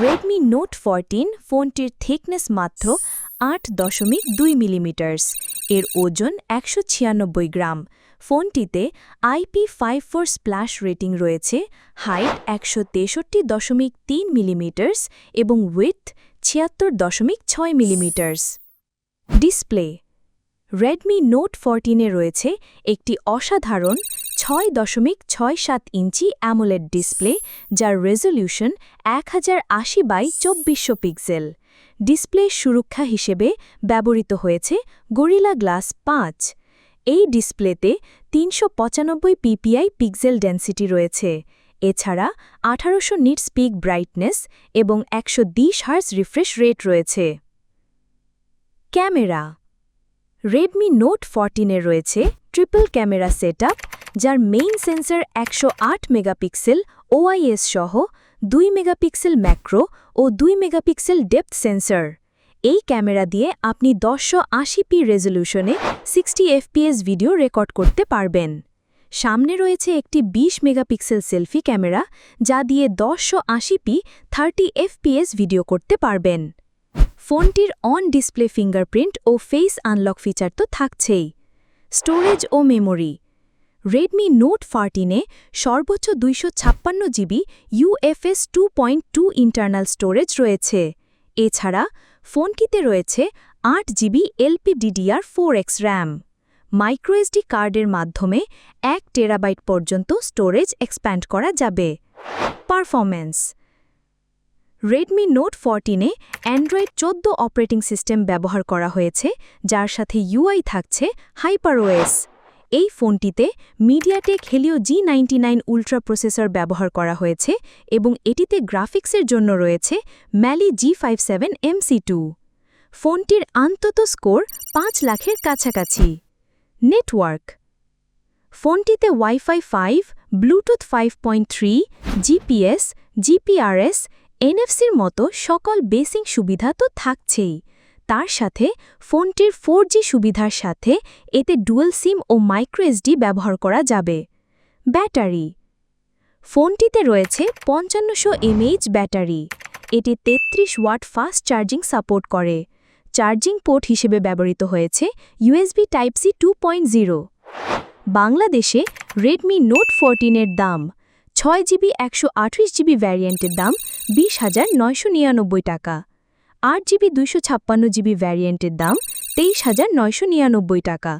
Redmi note 14 ফোনটির thickness মাত্র 8.2 millimetre, এর ওজন 196 গ্রাম। ফোনটিতে IP54 স্প্ল্যাশ রেটিং রয়েছে, হাইট 163.3 মিলিমিটার এবং width 76.6 millimetre. Display Redmi Note 14-এ রয়েছে একটি অসাধারণ 6.67 ইঞ্চি অ্যামোলেড ডিসপ্লে, যার রেজোলিউশন 1080x2400 পিক্সেল। ডিসপ্লে সুরক্ষা হিসেবে ব্যবহৃত হয়েছে গরিলা গ্লাস 5। এই ডিসপ্লেতে 395 পিপিআই পিক্সেল ডেন্সিটি রয়েছে। এছাড়া 1800 নিটস পিক ব্রাইটনেস এবং 120 হার্জ রিফ্রেশ রেট রয়েছে। ক্যামেরা রেডমি নোট 14-এ রয়েছে ট্রিপল ক্যামেরা সেটআপ, যার মেইন সেন্সর 108 মেগাপিক্সেল ওআইএস সহ 2 মেগাপিক্সেল ম্যাক্রো ও 2 মেগাপিক্সেল ডেপথ সেন্সর। এই ক্যামেরা দিয়ে আপনি 1080p রেজোলিউশনে 60 এফপিএস ভিডিও রেকর্ড করতে পারবেন। সামনে রয়েছে একটি 20 মেগাপিক্সেল সেলফি ক্যামেরা, যা দিয়ে 1080p 30 এফপিএস ভিডিও করতে পারবেন। ফোনটির অন ডিসপ্লে ফিঙ্গারপ্রিন্ট ও ফেস আনলক ফিচার তো থাকছেই। স্টোরেজ ও মেমোরি রেডমি নোট 14-এ সর্বোচ্চ 256 জিবি UFS 2.2 ইন্টারনাল স্টোরেজ রয়েছে। এছাড়া ফোনটিতে রয়েছে 8 জিবি LPDDR4X র্যাম। মাইক্রোএসডি কার্ডের মাধ্যমে 1 টেরাবাইট পর্যন্ত স্টোরেজ এক্সপ্যান্ড করা যাবে। পারফরম্যান্স রেডমি নোট 14-এ অ্যান্ড্রয়েড 14 অপারেটিং সিস্টেম ব্যবহার করা হয়েছে, যার সাথে UI থাকছে HyperOS। এই ফোনটিতে MediaTek Helio G99 ultra processor ব্যবহার করা হয়েছে এবং এটিতে গ্রাফিক্সের জন্য রয়েছে ম্যালি G57 MC2। ফোনটির অন্তত স্কোর 5 লাখের কাছাকাছি। নেটওয়ার্ক ফোনটিতে ওয়াইফাই 5, ব্লুটুথ 5.3, জিপিএস, জিপিআরএস, এনএফসির মতো সকল বেসিক সুবিধা তো থাকছেই। তার সাথে ফোনটির 4G সুবিধার সাথে এতে ডুয়াল সিম ও মাইক্রোএসডি ব্যবহার করা যাবে। ব্যাটারি ফোনটিতে রয়েছে 5500 mAh ব্যাটারি। এটি 33 ওয়াট ফাস্ট চার্জিং সাপোর্ট করে। চার্জিং পোর্ট হিসেবে ব্যবহৃত হয়েছে USB Type-C 2.0। বাংলাদেশে রেডমি নোট 14-এর দাম 6GB 128GB ভ্যারিয়েন্টের দাম 20,999 টাকা, 8GB 256GB ভ্যারিয়েন্টের দাম 23,999 টাকা